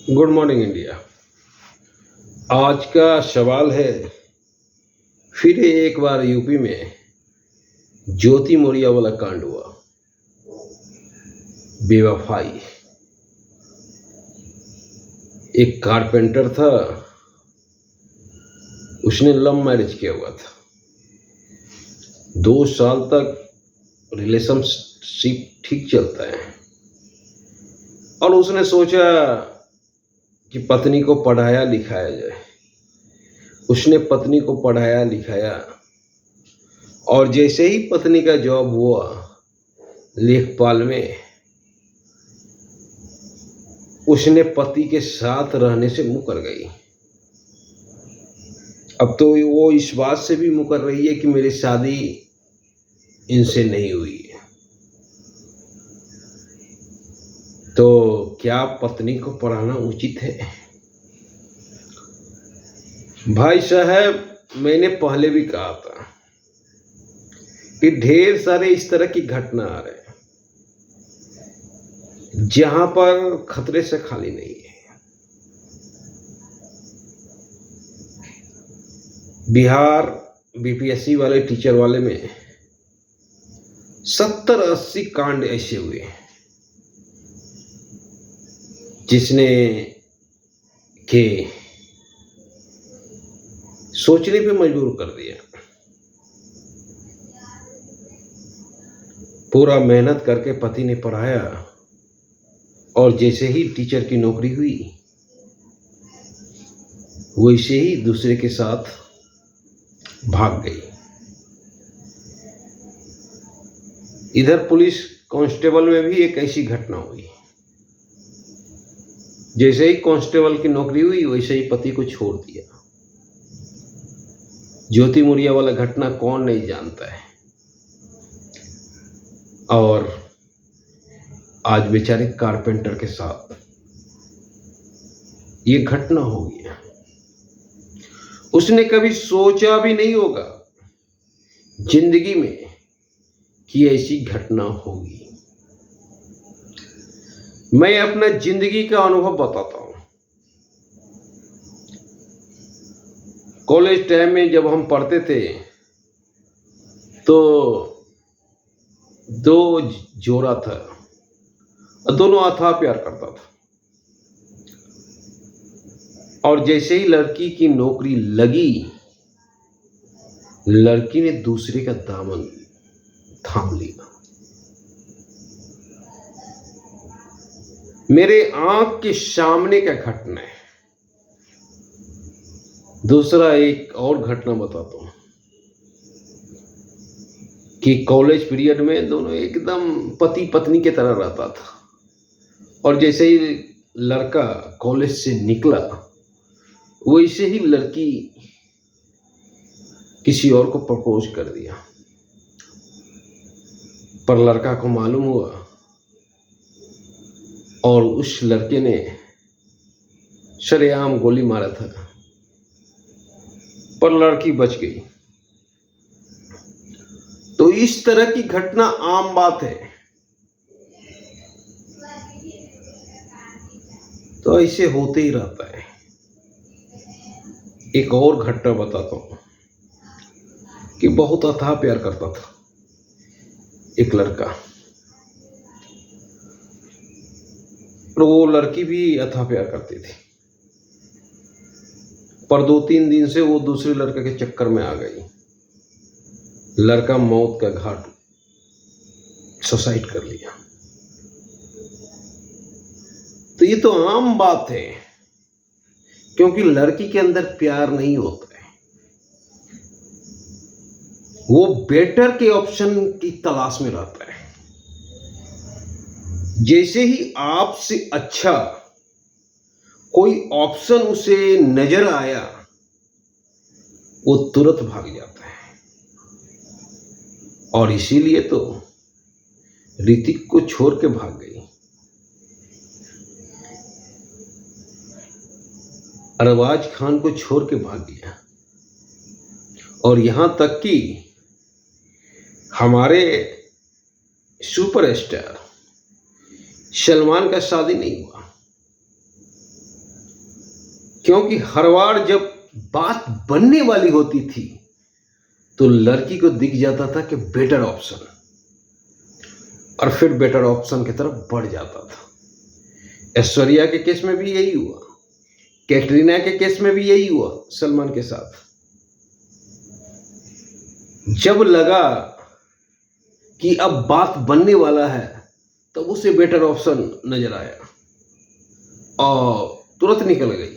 Good morning India. आज का सवाल है, फिर एक बार यूपी में ज्योति मौर्या वाला कांड हुआ। बेवफाई। एक कारपेंटर था, उसने लव मैरिज किया हुआ था। 2 साल तक रिलेशनशिप ठीक चलता है और उसने सोचा कि पत्नी को पढ़ाया लिखाया जाए। उसने पत्नी को पढ़ाया लिखाया और जैसे ही पत्नी का जॉब हुआ लेखपाल में, उसने पति के साथ रहने से मुकर गई। अब तो वो इस बात से भी मुकर रही है कि मेरी शादी इनसे नहीं हुई है। तो क्या पत्नी को पढ़ाना उचित है? भाई साहब, मैंने पहले भी कहा था कि ढेर सारे इस तरह की घटना आ रहे हैं जहां पर खतरे से खाली नहीं है। बिहार बीपीएससी वाले टीचर वाले में 70-80 कांड ऐसे हुए जिसने के सोचने पे मजबूर कर दिया। पूरा मेहनत करके पति ने पढ़ाया और जैसे ही टीचर की नौकरी हुई वैसे ही दूसरे के साथ भाग गई। इधर पुलिस कांस्टेबल में भी एक ऐसी घटना हुई। जैसे ही कांस्टेबल की नौकरी हुई वैसे ही पति को छोड़ दिया। ज्योति मौर्या वाला घटना कौन नहीं जानता है। और आज बेचारे कारपेंटर के साथ ये घटना हो गया। उसने कभी सोचा भी नहीं होगा जिंदगी में कि ऐसी घटना होगी। मैं अपना जिंदगी का अनुभव बताता हूं। कॉलेज टाइम में जब हम पढ़ते थे तो 2 जोड़ा था और दोनों अथाह प्यार करता था। और जैसे ही लड़की की नौकरी लगी, लड़की ने दूसरे का दामन थाम लिया। मेरे आंख के सामने का घटना है। दूसरा एक और घटना बताता हूं कि कॉलेज पीरियड में दोनों एकदम पति पत्नी की तरह रहता था और जैसे ही लड़का कॉलेज से निकला वैसे ही लड़की किसी और को प्रपोज कर दिया। पर लड़का को मालूम हुआ और उस लड़के ने सरेआम गोली मारा था, पर लड़की बच गई। तो इस तरह की घटना आम बात है। तो ऐसे होते ही रहता है। एक और घटना बताता हूं कि बहुत अथाह प्यार करता था एक लड़का और वो लड़की भी अथाह प्यार करती थी। पर 2-3 दिन से वो दूसरे लड़के के चक्कर में आ गई। लड़का मौत का घाट सुसाइड कर लिया। तो ये तो आम बात है, क्योंकि लड़की के अंदर प्यार नहीं होता है। वो बेटर के ऑप्शन की तलाश में रहता है। जैसे ही आपसे अच्छा कोई ऑप्शन उसे नजर आया वो तुरंत भाग जाता है। और इसीलिए तो ऋतिक को छोड़ के भाग गई। अरबाज खान को छोड़ के भाग गया। और यहां तक कि हमारे सुपरस्टार सलमान का शादी नहीं हुआ। क्योंकि हर बार जब बात बनने वाली होती थी तो लड़की को दिख जाता था कि बेटर ऑप्शन, और फिर बेटर ऑप्शन की तरफ बढ़ जाता था। ऐश्वर्या के केस में भी यही हुआ, कैटरीना के केस में भी यही हुआ सलमान के साथ। जब लगा कि अब बात बनने वाला है तब उसे बेटर ऑप्शन नजर आया और तुरंत निकल गई।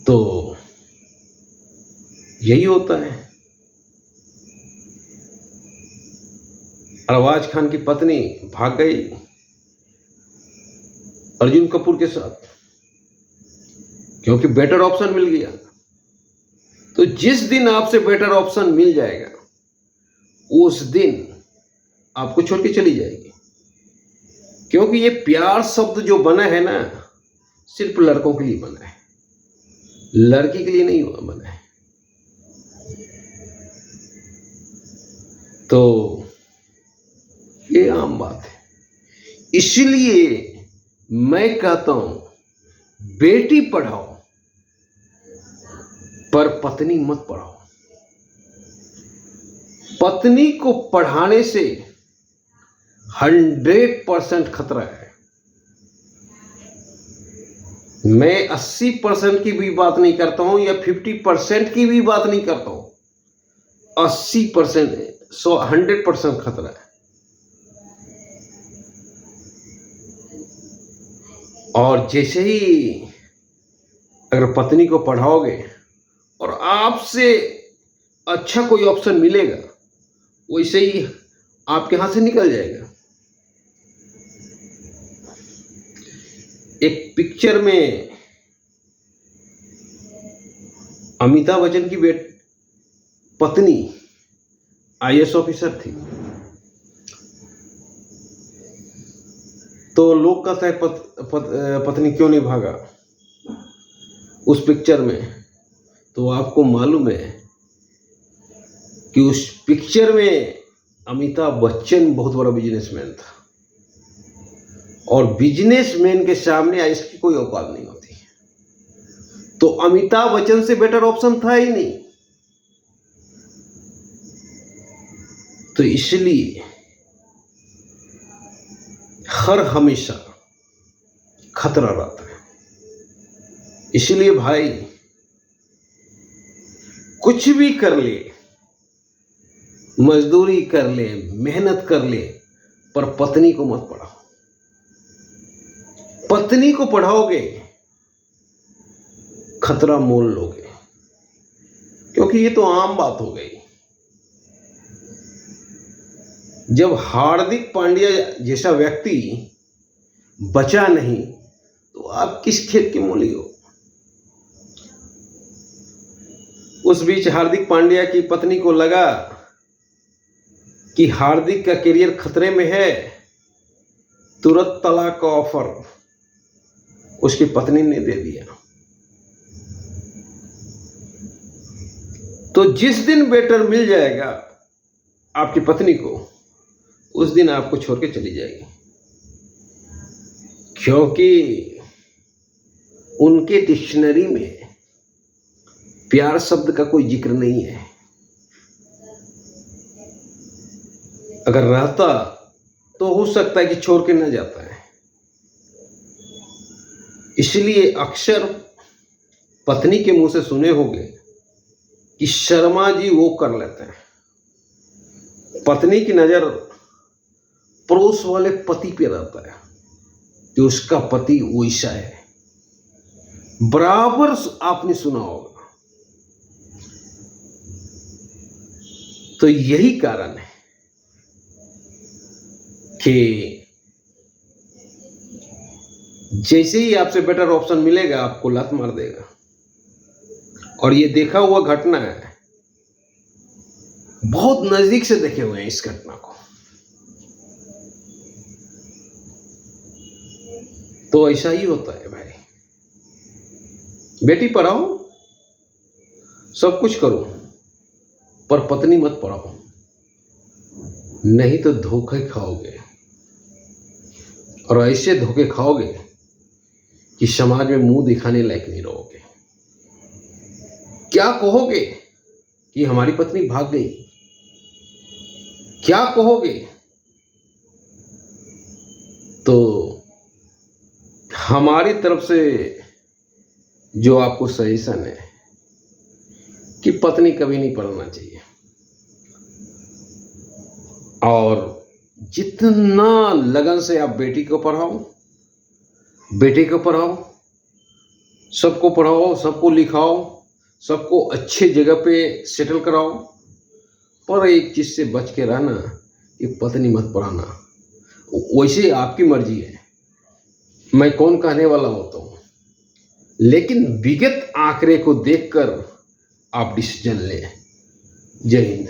तो यही होता है। अरबाज खान की पत्नी भाग गई अर्जुन कपूर के साथ क्योंकि बेटर ऑप्शन मिल गया। तो जिस दिन आपसे बेटर ऑप्शन मिल जाएगा उस दिन आपको छोड़ के चली जाएगी, क्योंकि ये प्यार शब्द जो बना है ना सिर्फ लड़कों के लिए बना है, लड़की के लिए नहीं बना है। तो ये आम बात है। इसलिए मैं कहता हूं बेटी पढ़ाओ पर पत्नी मत पढ़ाओ। पत्नी को पढ़ाने से 100% खतरा है। मैं 80% की भी बात नहीं करता हूं या 50% की भी बात नहीं करता हूं, 80%, 100% खतरा है। और जैसे ही अगर पत्नी को पढ़ाओगे और आपसे अच्छा कोई ऑप्शन मिलेगा वैसे ही आपके हाथ से निकल जाएगा। एक पिक्चर में अमिताभ बच्चन की पत्नी आईएएस ऑफिसर थी। तो लोग कहते हैं पत्नी क्यों नहीं भागा उस पिक्चर में। तो आपको मालूम है कि उस पिक्चर में अमिताभ बच्चन बहुत बड़ा बिजनेसमैन था और बिजनेसमैन के सामने इसकी कोई औकात नहीं होती। तो अमिताभ बच्चन से बेटर ऑप्शन था ही नहीं। तो इसलिए हर हमेशा खतरा रहता है। इसलिए भाई कुछ भी कर ले, मजदूरी कर ले, मेहनत कर ले, पर पत्नी को मत पढ़ाओ। पत्नी को पढ़ाओगे खतरा मोल लोगे, क्योंकि ये तो आम बात हो गई। जब हार्दिक पांड्या जैसा व्यक्ति बचा नहीं तो आप किस खेत के मूली हो। उस बीच हार्दिक पांड्या की पत्नी को लगा कि हार्दिक का करियर खतरे में है, तुरंत तलाक का ऑफर उसकी पत्नी ने दे दिया। तो जिस दिन बेटर मिल जाएगा आपकी पत्नी को उस दिन आपको छोड़ के चली जाएगी, क्योंकि उनके डिक्शनरी में प्यार शब्द का कोई जिक्र नहीं है। अगर रहता तो हो सकता है कि छोड़ के न जाता है। इसलिए अक्सर पत्नी के मुंह से सुने होंगे कि शर्मा जी वो कर लेते हैं। पत्नी की नजर पड़ोस वाले पति पे रहता है कि उसका पति वैसा है, बराबर आपने सुना होगा। तो यही कारण है कि जैसे ही आपसे बेटर ऑप्शन मिलेगा आपको लात मार देगा। और ये देखा हुआ घटना है, बहुत नजदीक से देखे हुए हैं इस घटना को। तो ऐसा ही होता है भाई, बेटी पढ़ाओ, सब कुछ करो, पर पत्नी मत पढ़ाओ, नहीं तो धोखे खाओगे। और ऐसे धोखे खाओगे कि समाज में मुंह दिखाने लायक नहीं रहोगे। क्या कहोगे कि हमारी पत्नी भाग गई? क्या कहोगे? तो हमारी तरफ से जो आपको सजेशन है कि पत्नी कभी नहीं पढ़ना चाहिए, और जितना लगन से आप बेटी को पढ़ाओ, बेटे को पढ़ाओ, सबको पढ़ाओ, सबको लिखाओ, सबको अच्छे जगह पे सेटल कराओ, पर एक चीज से बच के रहना कि पत्नी मत पढ़ाना। वैसे आपकी मर्जी है, मैं कौन कहने वाला होता हूँ, लेकिन विगत आंकड़े को देखकर आप डिसीजन लें। जय हिंद।